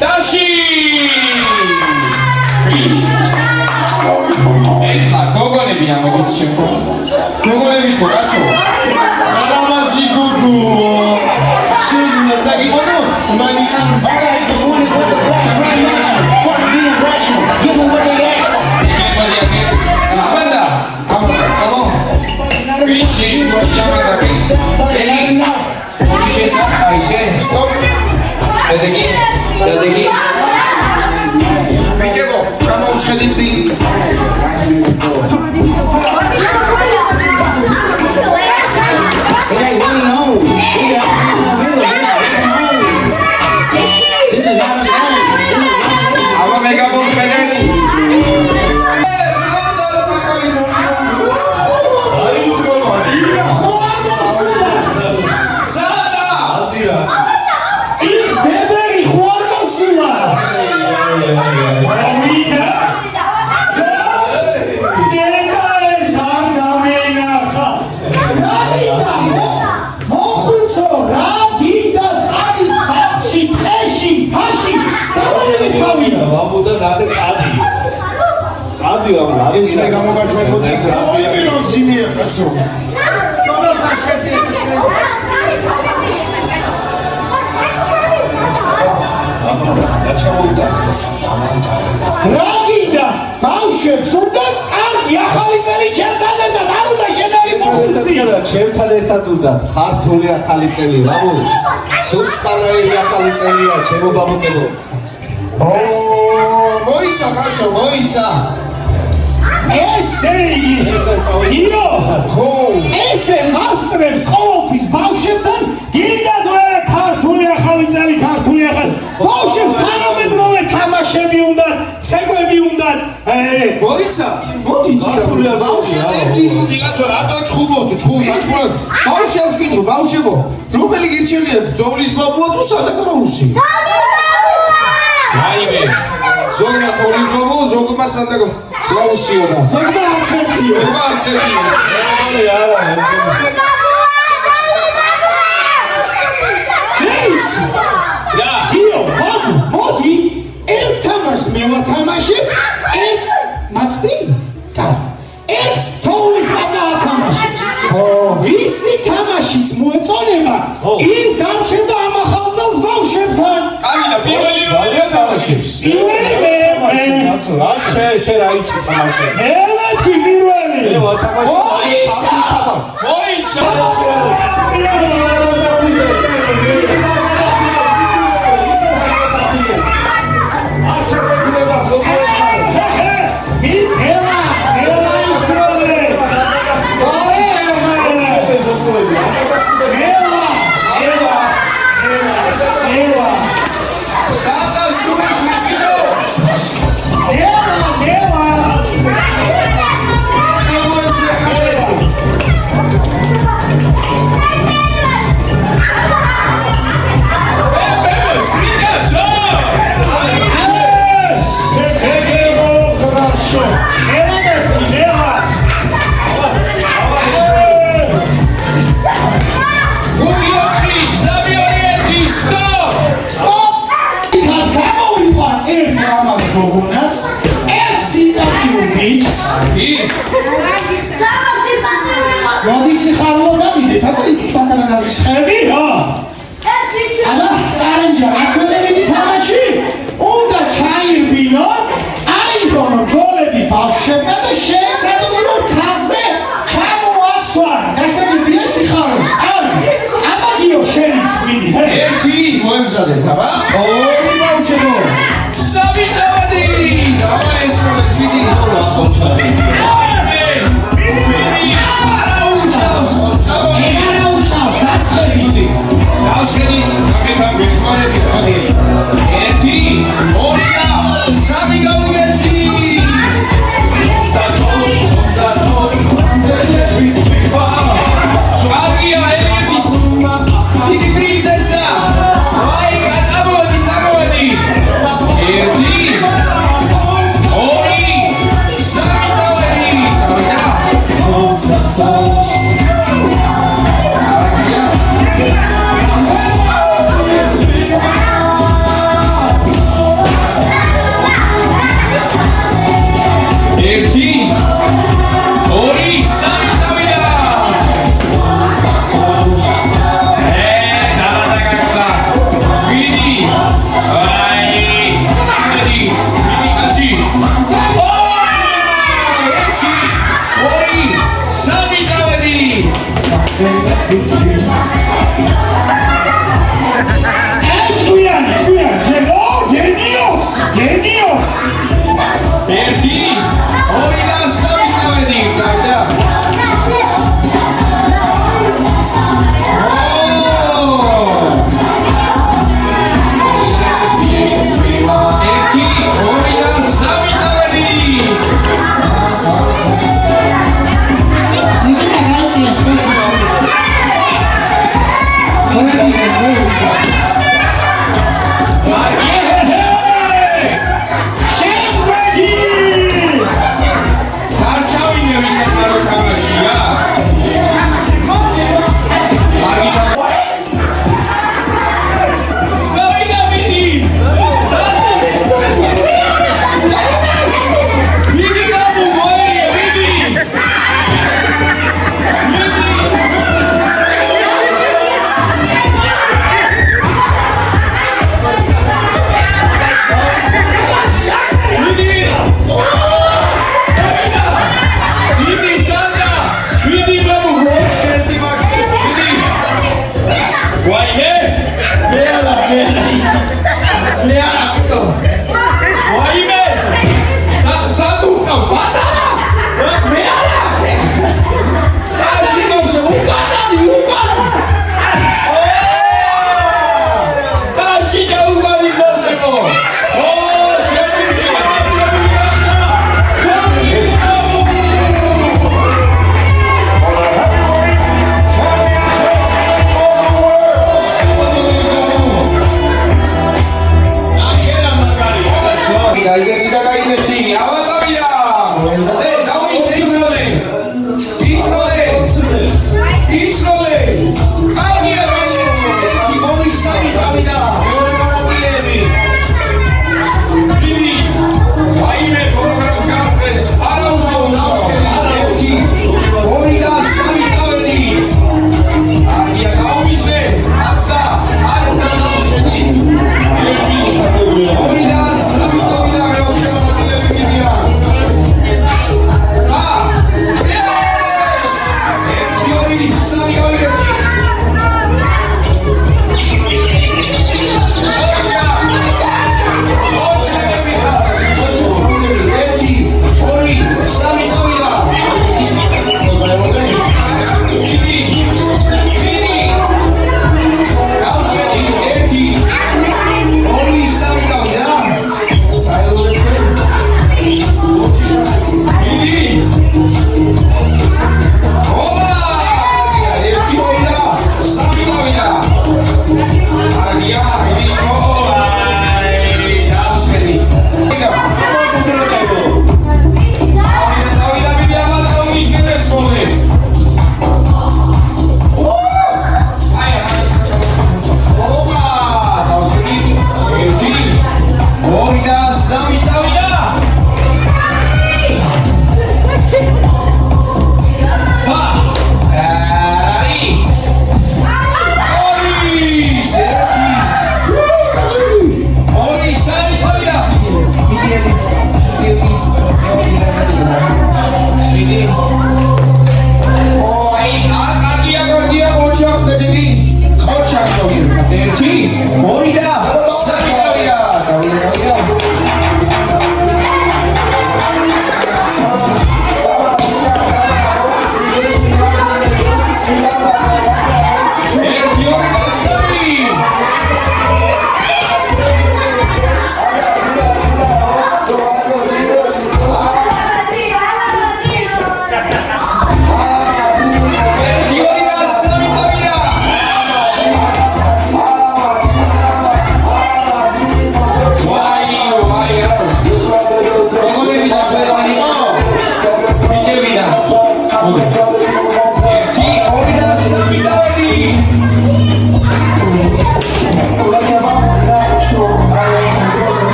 Dashi! Ეხლა გოგონები ამოგით ჩემო. გოგონები ხო კაცო? არამაზი გოგო. შეიძლება წაგიმონო? მანიკა ვარაი გოგონი ხოსა. Stop. Dedeki. Biçebo, come on, scheditsi. It's mega mobile phone. I don't see me. That's all. Ragida, Bauchef, Sudan, Arkia, Khaliteli, Chemtana, Daruda, Generi, Mokusia, Chemtana, Duda, Hartulia, Khaliteli, Rabu, Suskana, Khaliteli, Chemo Babutego. Oh, Moisa, Gaso, Moisa. Esse Hiro, esse მასწრებს ყოველთვის ბავშვებთან გინდა თუ ქართულია ხალიწელი ქართულია ბავშვებს თანამედროვე თამაშები უნდა ცეკვები უნდა მოიცა მოდი ციკა ბავშვებს ერთი ფუტი კაცო რატო ჩხუბობ ჩხუბს აჩხუბ ბავშვებს გინდო ბავშვებო რომელი გირჩევიათ ძოვლის ბაბუა თუ სადაკმაუსი რაიმე ზოგმა თორის ბაბუა ზოგმა სადაკ Lausio, Zogma Arcetio. Io, Modi, Tamas, Mila Tamaship, Matsti, Stones Baba Tamaships. Visi Tamashits, Muetonema, is Damchenda Mahalzas Bausheptan. Amina, Pirelli Tamaships. Sheraich Tamashe. Elati Pirelli. Moicha. Modisi xarlo davide, tato iki pataranazis xerbi, ala qaranja, atsvedebidi tamashi, unda chayirbino, aigonu golebi bavshebna da sheezadun ro khaze chamoatsvan, gasagebia sixarlo. Amagio shenits midi, erti moemzadet, aba? Ori bavshebo. Sabi tavadi, aba esqolet midi. ჭუიანი, შეგო, გენიოს. ერთი, ორი და სამი წავედი, წავიდა. ერთი, ორი და სამი წავედი. Nikita, გაიწია,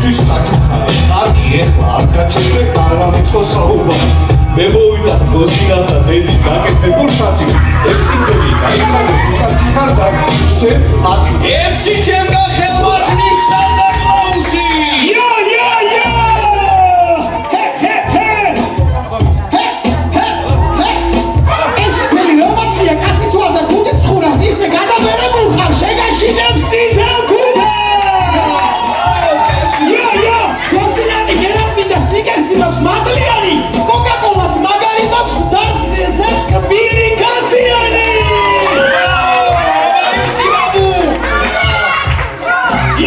ისთვის საჩუქარი კარგი ეხლა არ გაჩერდე დალამიწყო საუბარი მე მოვიდა გოსინას და დედის გაკეთებულ საცივ ექცინელი გაიხადე უკაცი ხარ დაგცე აკი ემსი ჩემგა ხელმოწმის სანდა კლაუსი Yo, yo, yo! Hey, hey, hey! Hey, hey, hey! ეს თელი რომაცია კაცის ვარ და გუდიც ხურავს ისე გადაბერებულ ხარ შეგაშინებს სიტელ გუდა! Yo, yo! გოსინანი გერაფმინდა სტიკერსი მაქვს მადლიანი კოკაკოლაც მაგარი მაქვს და ესეთ კბილი გასიანი!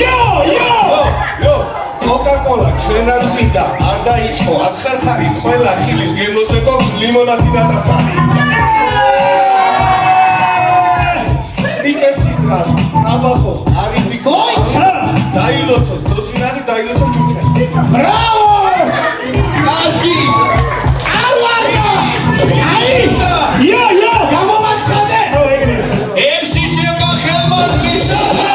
Yo, yo! Yo, Coca-Cola, ჩვენ არ გვიდა, არ დაიწყო, ათხარხარი, ყველა ხილის გემოზე გვაქვს ლიმონადი და ტახტარი. Snickers-ი დღას, აბახო, არიფიკო, Გოიცა! დაილოცოს, დოსინანი დაილოცოს ჭუჭხეთი. Bravo! ასი არ ვარდა! აი! Yo, yo! გამომაცხადე! ემსი ჩემგა ხელმოწმის სანდა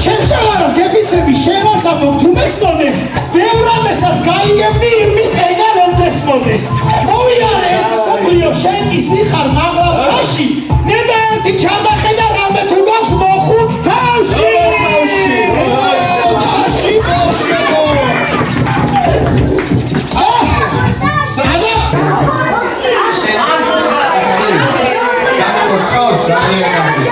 შემჭალარას გეფიცები შევასაბობთ უმესმოდეს ბევრამესაც გაიგებდი ირმის ენა რომ დესმოდეს მოვიარე ეს მსოფლიო შენ კი სიხარ მაღლა მთაში ნედა ერთი ჩამახე და რამე თუ გაქვს მოხუც თავში ასი ბოქსებო სადა გამოსხავს სალიაკამი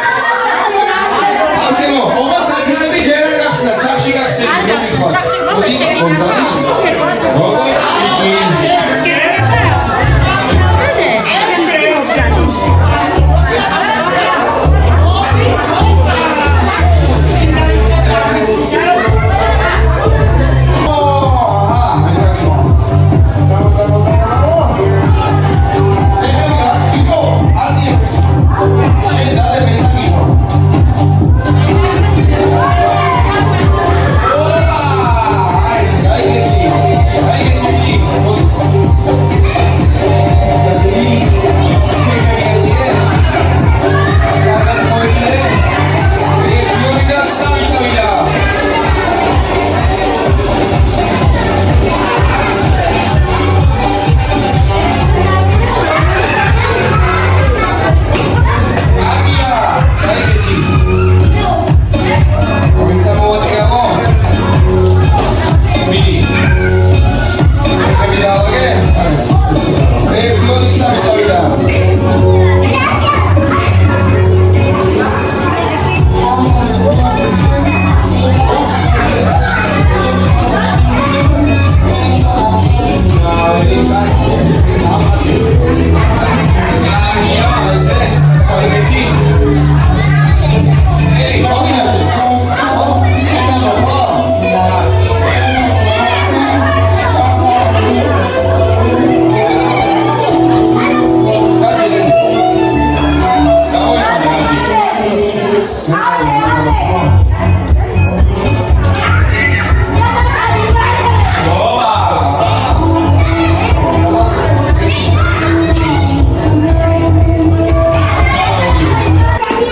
ასემო ოღონდ საჭიროები ჯერ არ გახსნა სახში გახსენდი რომ იხვალ მოდი კონცერტი როგორ იჭი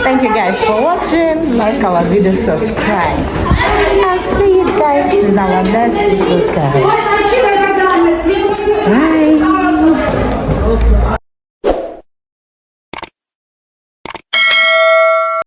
Thank you guys for watching. Like our video, subscribe. I'll see you guys in our next video, guys.